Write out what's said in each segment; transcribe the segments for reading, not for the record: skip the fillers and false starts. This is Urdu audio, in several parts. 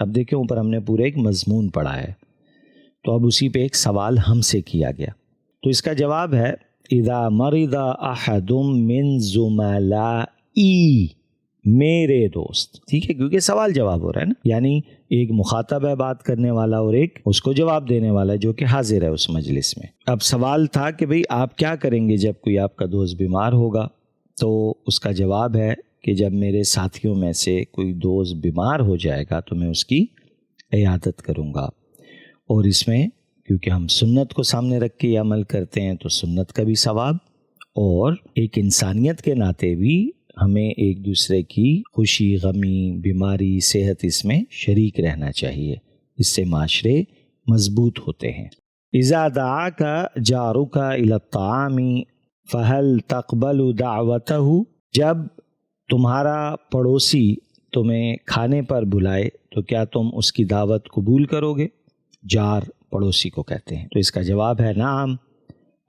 اب دیکھیں اوپر ہم نے پورے ایک مضمون پڑھا ہے، تو اب اسی پہ ایک سوال ہم سے کیا گیا، تو اس کا جواب ہے اذا مرض احد من زملائی، میرے دوست، ٹھیک ہے، کیونکہ سوال جواب ہو رہا ہے نا، یعنی ایک مخاطب ہے بات کرنے والا اور ایک اس کو جواب دینے والا جو کہ حاضر ہے اس مجلس میں۔ اب سوال تھا کہ بھئی آپ کیا کریں گے جب کوئی آپ کا دوست بیمار ہوگا، تو اس کا جواب ہے کہ جب میرے ساتھیوں میں سے کوئی دوست بیمار ہو جائے گا تو میں اس کی عیادت کروں گا، اور اس میں کیونکہ ہم سنت کو سامنے رکھ کے یہ عمل کرتے ہیں تو سنت کا بھی ثواب، اور ایک انسانیت کے ناطے بھی ہمیں ایک دوسرے کی خوشی، غمی، بیماری، صحت اس میں شریک رہنا چاہیے، اس سے معاشرے مضبوط ہوتے ہیں۔ اذا دعاک جارک الی الطعام فہل تقبل دعوتہ، جب تمہارا پڑوسی تمہیں کھانے پر بلائے تو کیا تم اس کی دعوت قبول کرو گے؟ جار پڑوسی کو کہتے ہیں، تو اس کا جواب ہے نعم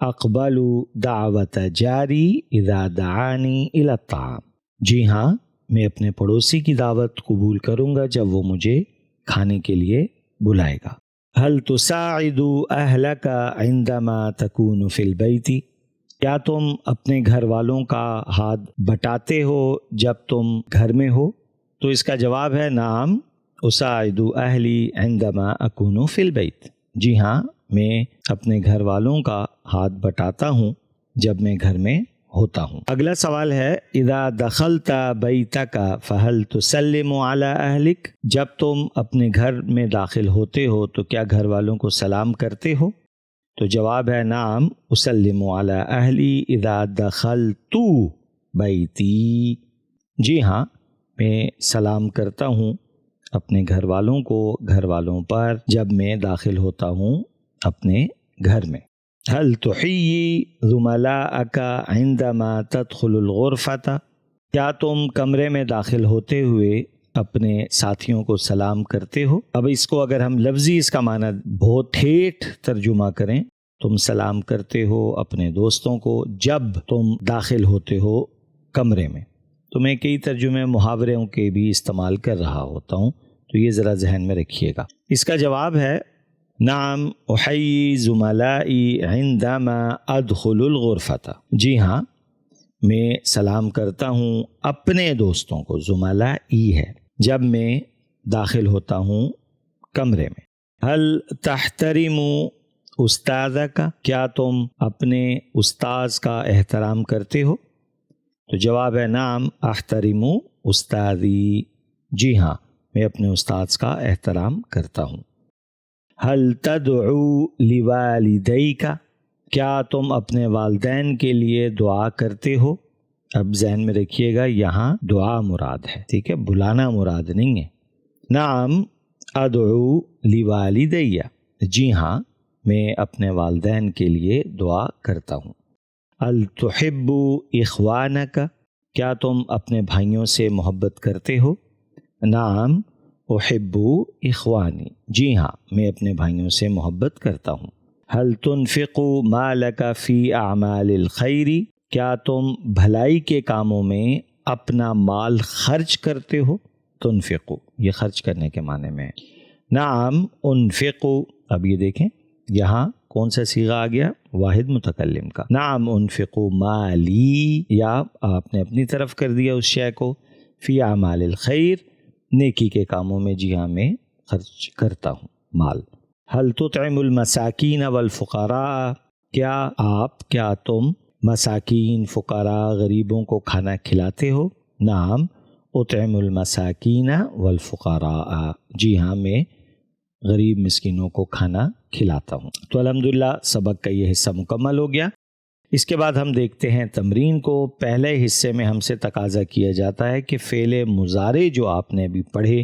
اقبل دعوت جاری اذا دعانی الی الطعام، جی ہاں میں اپنے پڑوسی کی دعوت قبول کروں گا جب وہ مجھے کھانے کے لیے بلائے گا۔ هل تساعد اہلک عندما تکون فی البیت، کیا تم اپنے گھر والوں کا ہاتھ بٹاتے ہو جب تم گھر میں ہو؟ تو اس کا جواب ہے نعم اساعد اہلی عندما اکون فی البیت، جی ہاں میں اپنے گھر والوں کا ہاتھ بٹاتا ہوں جب میں گھر میں ہوتا ہوں۔ اگلا سوال ہے اذا دخلت بیتک فہل تسلم علی اہلک، جب تم اپنے گھر میں داخل ہوتے ہو تو کیا گھر والوں کو سلام کرتے ہو؟ تو جواب ہے نعم اسلم علی اہلی اذا دخلت بیتی، جی ہاں میں سلام کرتا ہوں اپنے گھر والوں کو، گھر والوں پر جب میں داخل ہوتا ہوں اپنے گھر میں۔ هل تحیی زملاءک عندما تدخل الغرفۃ، کیا تم کمرے میں داخل ہوتے ہوئے اپنے ساتھیوں کو سلام کرتے ہو؟ اب اس کو اگر ہم لفظی اس کا معنی بہت ٹھیٹھ ترجمہ کریں، تم سلام کرتے ہو اپنے دوستوں کو جب تم داخل ہوتے ہو کمرے میں، تو میں کئی ترجمے محاوروں کے بھی استعمال کر رہا ہوتا ہوں، تو یہ ذرا ذہن میں رکھیے گا۔ اس کا جواب ہے نعم احیی زملائی عندما ادخل الغرفۃ، جی ہاں میں سلام کرتا ہوں اپنے دوستوں کو، زملائی ہے، جب میں داخل ہوتا ہوں کمرے میں۔ هل تحترم استاذک، کیا تم اپنے استاذ کا احترام کرتے ہو؟ تو جواب ہے نعم احترم استاذی، جی ہاں میں اپنے استاذ کا احترام کرتا ہوں۔ هل تدعو لوالدیک، کیا تم اپنے والدین کے لیے دعا کرتے ہو؟ اب ذہن میں رکھیے گا یہاں دعا مراد ہے، ٹھیک ہے، بلانا مراد نہیں ہے۔ نعم ادعو لوالدی، جی ہاں میں اپنے والدین کے لیے دعا کرتا ہوں۔ هل تحب اخوانک، کیا تم اپنے بھائیوں سے محبت کرتے ہو؟ نعم احب اخوانی، جی ہاں میں اپنے بھائیوں سے محبت کرتا ہوں۔ هل تنفق مالک فی اعمال الخیر، کیا تم بھلائی کے کاموں میں اپنا مال خرچ کرتے ہو؟ تنفق یہ خرچ کرنے کے معنی میں ہے۔ نعم انفق، اب یہ دیکھیں یہاں کون سا صیغہ آ گیا؟ واحد متکلم کا۔ نعم انفق مالی، یا آپ نے اپنی طرف کر دیا اس شے کو، فی اعمال الخیر نیکی کے کاموں میں، جی ہاں میں خرچ کرتا ہوں مال۔ هل تطعم المساکین والفقراء، کیا تم مساکین، فقراء، غریبوں کو کھانا کھلاتے ہو؟ نعم اطعم المساکین والفقراء، جی ہاں میں غریب مسکینوں کو کھانا کھلاتا ہوں۔ تو الحمدللہ سبق کا یہ حصہ مکمل ہو گیا۔ اس کے بعد ہم دیکھتے ہیں تمرین کو۔ پہلے حصے میں ہم سے تقاضا کیا جاتا ہے کہ فعل مضارع جو آپ نے ابھی پڑھے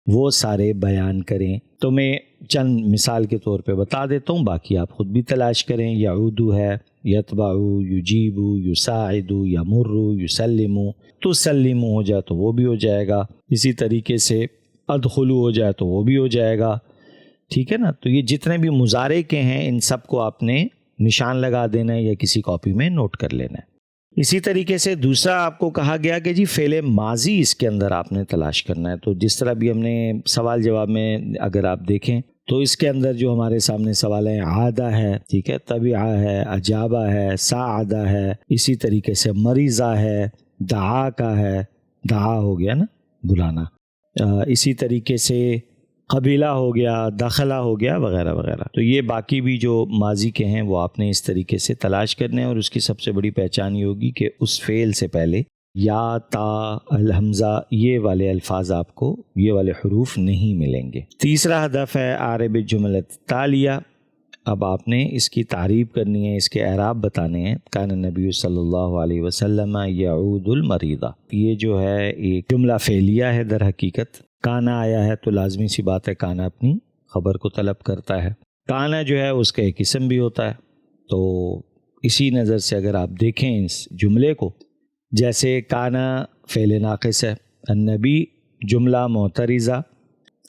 وہ سارے بیان کریں، تو میں چند مثال کے طور پہ بتا دیتا ہوں، باقی آپ خود بھی تلاش کریں۔ یعودو ہے، یتبعو، یجیبو، یساعدو، یمرو، یسلمو، تسلمو ہو جائے تو وہ بھی ہو جائے گا، اسی طریقے سے ادخلو ہو جائے تو وہ بھی ہو جائے گا، ٹھیک ہے نا۔ تو یہ جتنے بھی مضارع کے ہیں ان سب کو آپ نے نشان لگا دینا ہے یا کسی کاپی میں نوٹ کر لینا ہے۔ اسی طریقے سے دوسرا آپ کو کہا گیا کہ جی فعل ماضی اس کے اندر آپ نے تلاش کرنا ہے. تو جس طرح بھی ہم نے سوال جواب میں اگر آپ دیکھیں تو اس کے اندر جو ہمارے سامنے سوال ہے عادہ ہے، ٹھیک ہے، طبیعہ ہے، اجابہ ہے، ساعدہ ہے، اسی طریقے سے مریضہ ہے، دعا کا ہے، دعا ہو گیا نا بلانا، اسی طریقے سے قبیلہ ہو گیا، داخلہ ہو گیا، وغیرہ وغیرہ. تو یہ باقی بھی جو ماضی کے ہیں وہ آپ نے اس طریقے سے تلاش کرنے ہیں، اور اس کی سب سے بڑی پہچان یہ ہوگی کہ اس فعل سے پہلے یا، تا، الحمزہ، یہ والے الفاظ آپ کو، یہ والے حروف نہیں ملیں گے. تیسرا ہدف ہے اعرب الجملۃ التالیہ. اب آپ نے اس کی تعریف کرنی ہے، اس کے اعراب بتانے ہیں. کان النبی صلی اللہ علیہ وسلم یعود المریضہ، یہ جو ہے ایک جملہ فعلیہ ہے. در حقیقت کانا آیا ہے تو لازمی سی بات ہے کانا اپنی خبر کو طلب کرتا ہے. کانا جو ہے اس کا ایک اسم بھی ہوتا ہے. تو اسی نظر سے اگر آپ دیکھیں اس جملے کو، جیسے کانا فعل ناقص ہے، النبی جملہ معترضہ،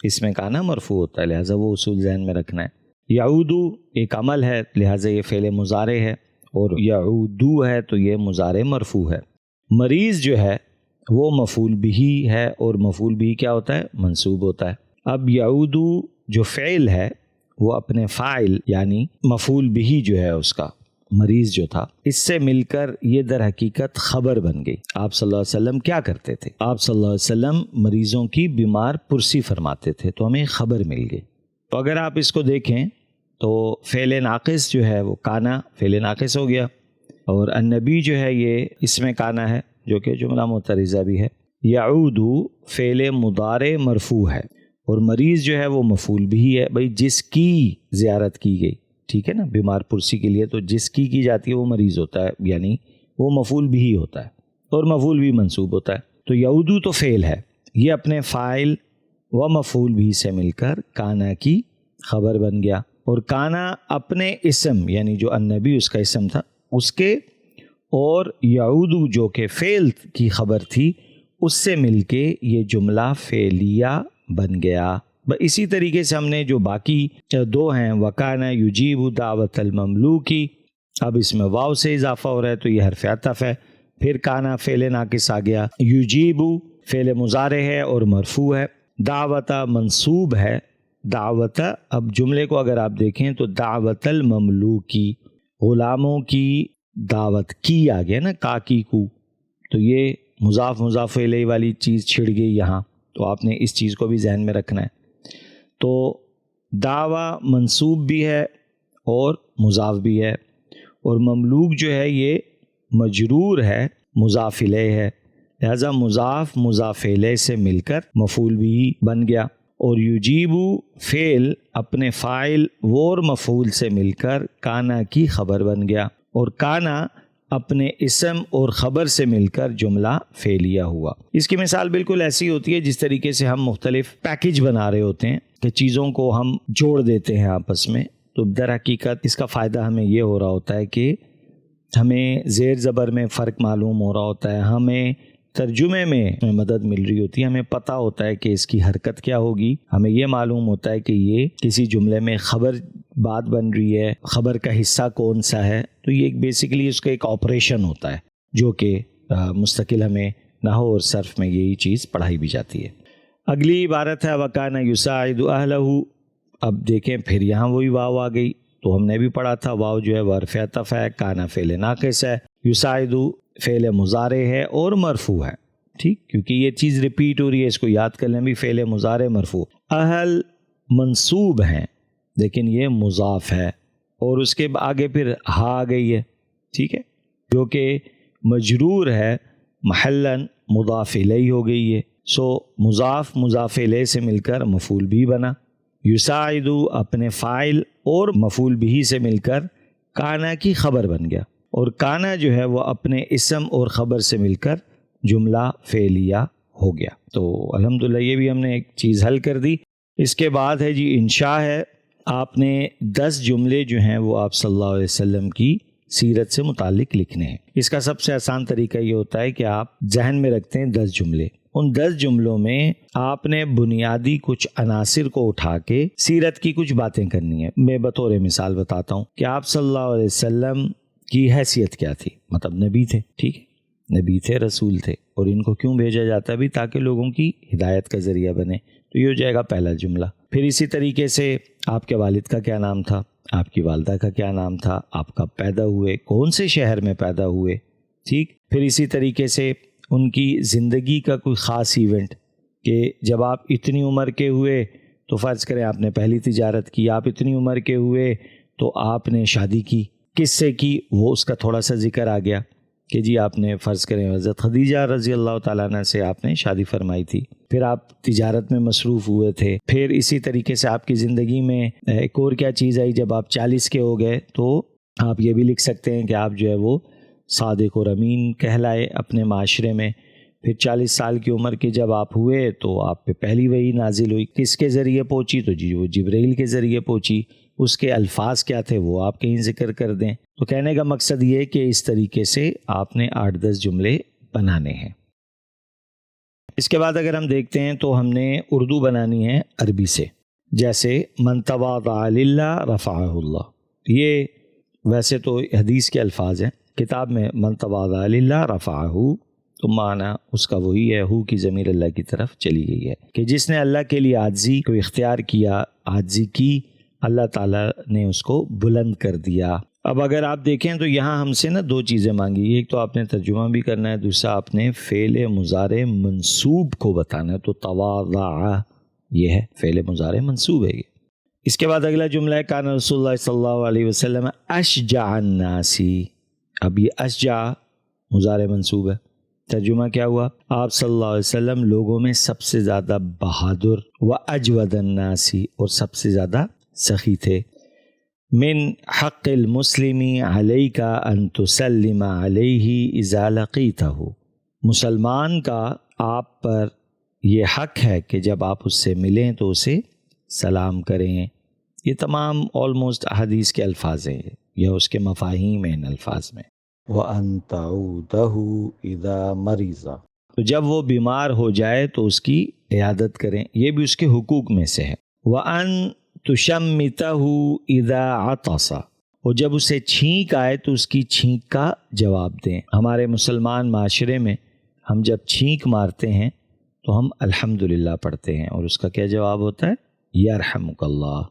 اس میں کانا مرفوع ہوتا ہے، لہٰذا وہ اصول ذہن میں رکھنا ہے. یعودو ایک عمل ہے، لہٰذا یہ فعل مضارع ہے، اور یعودو ہے تو یہ مضارع مرفوع ہے. مریض جو ہے وہ مفعول بہ ہے، اور مفعول بہ کیا ہوتا ہے؟ منصوب ہوتا ہے. اب یعودو جو فعل ہے وہ اپنے فاعل یعنی مفعول بہ جو ہے اس کا، مریض جو تھا، اس سے مل کر یہ در حقیقت خبر بن گئی. آپ صلی اللہ علیہ وسلم کیا کرتے تھے؟ آپ صلی اللہ علیہ وسلم مریضوں کی بیمار پرسی فرماتے تھے، تو ہمیں خبر مل گئی. تو اگر آپ اس کو دیکھیں تو فعل ناقص جو ہے وہ کانا فعل ناقص ہو گیا، اور النبی جو ہے یہ اس میں کانا ہے جو کہ جملہ معترضہ بھی ہے. یعودو فعل مضارع مرفوع ہے، اور مریض جو ہے وہ مفعول بھی ہے. بھئی جس کی زیارت کی گئی، ٹھیک ہے نا، بیمار پرسی کے لیے تو جس کی جاتی ہے وہ مریض ہوتا ہے، یعنی وہ مفعول بھی ہوتا ہے، اور مفعول بھی منصوب ہوتا ہے. تو یعودو تو فعل ہے، یہ اپنے فاعل و مفعول بھی سے مل کر کانا کی خبر بن گیا. اور کانا اپنے اسم یعنی جو النبی اس کا اسم تھا اس کے، اور یعودو جو کہ فعل کی خبر تھی اس سے مل کے یہ جملہ فعلیہ بن گیا. اسی طریقے سے ہم نے جو باقی دو ہیں، وکانا یجیب دعوت المملوکی، اب اس میں واو سے اضافہ ہو رہا ہے تو یہ حرف عطف ہے. پھر کانا فعل ناقص آ گیا، یجیب فعل مضارع ہے اور مرفوع ہے، دعوت منصوب ہے. دعوت، اب جملے کو اگر آپ دیکھیں تو دعوت المملوکی، غلاموں کی دعوت کی آ گیا نا، کا کی کو، تو یہ مضاف مضاف الیہ والی چیز چھڑ گئی یہاں، تو آپ نے اس چیز کو بھی ذہن میں رکھنا ہے. تو دعویٰ منصوب بھی ہے اور مضاف بھی ہے، اور مملوک جو ہے یہ مجرور ہے، مضاف الیہ ہے، لہذا مضاف الیہ سے مل کر مفعول بھی بن گیا. اور یجیبو فعل اپنے فاعل اور مفعول سے مل کر کانا کی خبر بن گیا، اور کانا اپنے اسم اور خبر سے مل کر جملہ فعلیہ ہوا. اس کی مثال بالکل ایسی ہوتی ہے جس طریقے سے ہم مختلف پیکج بنا رہے ہوتے ہیں کہ چیزوں کو ہم جوڑ دیتے ہیں آپس میں. تو در حقیقت اس کا فائدہ ہمیں یہ ہو رہا ہوتا ہے کہ ہمیں زیر زبر میں فرق معلوم ہو رہا ہوتا ہے، ہمیں ترجمے میں مدد مل رہی ہوتی ہے، ہمیں پتہ ہوتا ہے کہ اس کی حرکت کیا ہوگی، ہمیں یہ معلوم ہوتا ہے کہ یہ کسی جملے میں خبر بات بن رہی ہے، خبر کا حصہ کون سا ہے. تو یہ بیسیکلی اس کا ایک آپریشن ہوتا ہے جو کہ مستقل ہمیں نحو اور صرف میں یہی چیز پڑھائی بھی جاتی ہے. اگلی عبارت ہے وَكَانَ يُسَاعِدُ أَهْلَهُ. اب دیکھیں پھر یہاں وہی واو آ گئی، تو ہم نے بھی پڑھا تھا واو جو ہے وہ حرف عطف ہے، کانا فعل ناقص ہے، یساعد فعل مضارع ہے اور مرفوع ہے. ٹھیک، کیونکہ یہ چیز ریپیٹ ہو رہی ہے، اس کو یاد کر لیں بھی، فعل مضارع مرفوع. اہل منصوب ہیں لیکن یہ مضاف ہے، اور اس کے آگے پھر ہا آ گئی ہے، ٹھیک ہے، جو کہ مجرور ہے، محلاً مضاف الیہ ہو گئی ہے. سو مضاف الیہ سے مل کر مفعول بھی بنا. یساعد اپنے فاعل اور مفعول بھی سے مل کر کانا کی خبر بن گیا، اور کانا جو ہے وہ اپنے اسم اور خبر سے مل کر جملہ فعلیہ ہو گیا. تو الحمدللہ یہ بھی ہم نے ایک چیز حل کر دی. اس کے بعد ہے جی انشاء ہے. آپ نے 10 جملے جو ہیں وہ آپ صلی اللہ علیہ وسلم کی سیرت سے متعلق لکھنے ہیں. اس کا سب سے آسان طریقہ یہ ہوتا ہے کہ آپ ذہن میں رکھتے ہیں 10 جملے. ان 10 جملوں میں آپ نے بنیادی کچھ عناصر کو اٹھا کے سیرت کی کچھ باتیں کرنی ہیں. میں بطور مثال بتاتا ہوں کہ آپ صلی اللہ علیہ وسلم کی حیثیت کیا تھی، مطلب نبی تھے، ٹھیک ہے، نبی تھے، رسول تھے، اور ان کو کیوں بھیجا جاتا بھی؟ تاکہ لوگوں کی ہدایت کا ذریعہ بنے. تو یہ ہو جائے گا پہلا جملہ. پھر اسی طریقے سے آپ کے والد کا کیا نام تھا، آپ کی والدہ کا کیا نام تھا، آپ کب پیدا ہوئے، کون سے شہر میں پیدا ہوئے، ٹھیک. پھر اسی طریقے سے ان کی زندگی کا کوئی خاص ایونٹ، کہ جب آپ اتنی عمر کے ہوئے تو فرض کریں آپ نے پہلی تجارت کی، آپ اتنی عمر کے ہوئے تو آپ نے شادی کی، کس سے کی، وہ اس کا تھوڑا سا ذکر آ گیا کہ جی آپ نے فرض کریں حضرت خدیجہ رضی اللہ تعالیٰ عنہ سے آپ نے شادی فرمائی تھی. پھر آپ تجارت میں مصروف ہوئے تھے. پھر اسی طریقے سے آپ کی زندگی میں ایک اور کیا چیز آئی، جب آپ 40 کے ہو گئے تو آپ یہ بھی لکھ سکتے ہیں کہ آپ جو ہے وہ صادق اور امین کہلائے اپنے معاشرے میں. پھر 40 سال کی عمر کے جب آپ ہوئے تو آپ پہ پہلی وحی نازل ہوئی، کس کے ذریعے پہنچی؟ تو جی وہ جبرائیل کے ذریعے پہنچی. اس کے الفاظ کیا تھے وہ آپ کہیں ذکر کر دیں. تو کہنے کا مقصد یہ کہ اس طریقے سے آپ نے 8-10 جملے بنانے ہیں. اس کے بعد اگر ہم دیکھتے ہیں تو ہم نے اردو بنانی ہے عربی سے، جیسے من تواضع للہ رفعہ اللہ. یہ ویسے تو حدیث کے الفاظ ہیں، کتاب میں من تواضع للہ رفعہ، تو معنی اس کا وہی ہے، ہو کی ضمیر اللہ کی طرف چلی گئی ہے کہ جس نے اللہ کے لیے عاجزی کو اختیار کیا، عاجزی کی، اللہ تعالیٰ نے اس کو بلند کر دیا. اب اگر آپ دیکھیں تو یہاں ہم سے نا 2 چیزیں مانگی، ایک تو آپ نے ترجمہ بھی کرنا ہے، دوسرا آپ نے فعل مضارع منصوب کو بتانا ہے. تو تواضع یہ ہے فعل مضارع منصوب ہے یہ. اس کے بعد اگلا جملہ ہے کان رسول اللہ صلی اللہ علیہ وسلم اشجع الناس. اب یہ اشجع مضارع منصوب ہے، ترجمہ کیا ہوا؟ آپ صلی اللہ علیہ وسلم لوگوں میں سب سے زیادہ بہادر و اجود الناس، اور سب سے زیادہ سخی تھے. من حق المسلم علیک ان تسلم علیہ اذا لقیتہ. مسلمان کا آپ پر یہ حق ہے کہ جب آپ اس سے ملیں تو اسے سلام کریں. یہ تمام آلموسٹ حدیث کے الفاظ ہیں یا اس کے مفاہیم ہیں ان الفاظ میں. وَأَن تَعُودَهُ إِذَا مَرِضَ. تو جب وہ بیمار ہو جائے تو اس کی عیادت کریں، یہ بھی اس کے حقوق میں سے ہے. وَأَن تُشَمِّتَهُ إِذَا عَطَسَ. اور جب اسے چھینک آئے تو اس کی چھینک کا جواب دیں. ہمارے مسلمان معاشرے میں ہم جب چھینک مارتے ہیں تو ہم الحمدللہ پڑھتے ہیں، اور اس کا کیا جواب ہوتا ہے؟ یرحمک اللہ.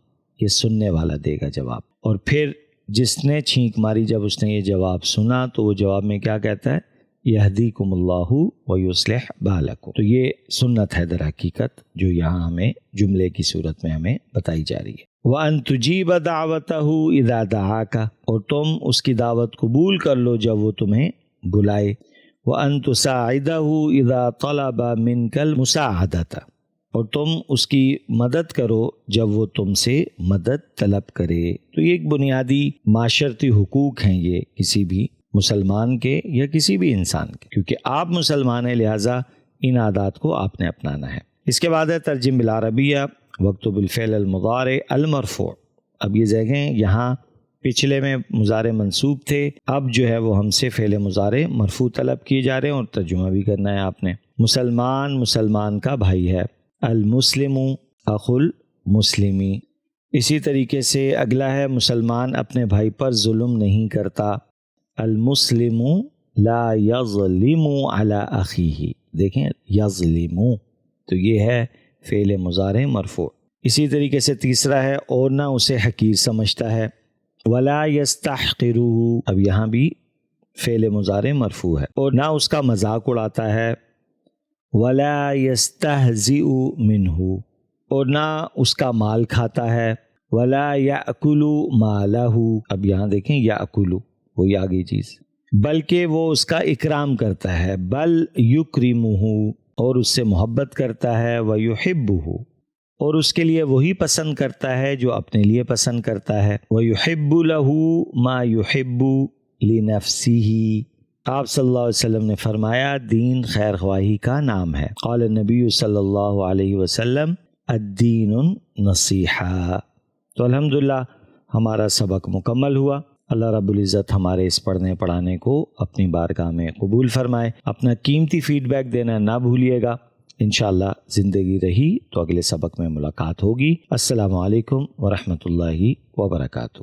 یہ سننے والا دے گا جواب. اور پھر جس نے چھینک ماری جب اس نے یہ جواب سنا تو وہ جواب میں کیا کہتا ہے؟ یہدیکم اللہ ویصلح بالکم. تو یہ سنت ہے در حقیقت جو یہاں ہمیں جملے کی صورت میں ہمیں بتائی جا رہی ہے. وَأَن تُجِيبَ دَعْوَتَهُ إِذَا دَعَاكَ. اور تم اس کی دعوت قبول کر لو جب وہ تمہیں بلائے. وَأَن تُسَاعِدَهُ إِذَا طَلَبَ مِنْكَ الْمُسَاعَدَةَ. اور تم اس کی مدد کرو جب وہ تم سے مدد طلب کرے. تو یہ ایک بنیادی معاشرتی حقوق ہیں یہ کسی بھی مسلمان کے یا کسی بھی انسان کے، کیونکہ آپ مسلمان ہیں لہٰذا ان عادات کو آپ نے اپنانا ہے. اس کے بعد ہے ترجم بالعربیہ واکتب الفعل المضارع المرفوع. اب یہ دیکھیں یہاں پچھلے میں مضارع منصوب تھے، اب جو ہے وہ ہم سے فعل مضارع مرفوع طلب کیے جا رہے ہیں اور ترجمہ بھی کرنا ہے آپ نے. مسلمان مسلمان کا بھائی ہے، المسلم اخو المسلمی. اسی طریقے سے اگلا ہے مسلمان اپنے بھائی پر ظلم نہیں کرتا، المسلم لا یظلم علی اخیہ. دیکھیں یظلم تو یہ ہے فعل مضارع مرفوع. اسی طریقے سے تیسرا ہے اور نہ اسے حقیر سمجھتا ہے، ولا یستحقرہ. اب یہاں بھی فعل مضارع مرفوع ہے، اور نہ اس کا مذاق اڑاتا ہے، ولا یستہزئ منہ. اور نہ اس کا مال کھاتا ہے، ولا یأکل مالہ. اب یہاں دیکھیں یأکل وہی آگئی چیز، بلکہ وہ اس کا اکرام کرتا ہے، بل یکرمہ. اور اس سے محبت کرتا ہے، ویحبہ. اور اس کے لیے وہی پسند کرتا ہے جو اپنے لیے پسند کرتا ہے، ویحب لہ ما یحب لنفسہ. آپ صلی اللہ علیہ وسلم نے فرمایا دین خیر خواہی کا نام ہے. قال النبی صلی اللہ علیہ وسلم الدین النصیحہ. تو الحمدللہ ہمارا سبق مکمل ہوا. اللہ رب العزت ہمارے اس پڑھنے پڑھانے کو اپنی بارگاہ میں قبول فرمائے. اپنا قیمتی فیڈ بیک دینا نہ بھولیے گا. انشاءاللہ زندگی رہی تو اگلے سبق میں ملاقات ہوگی. السلام علیکم ورحمۃ اللہ وبرکاتہ.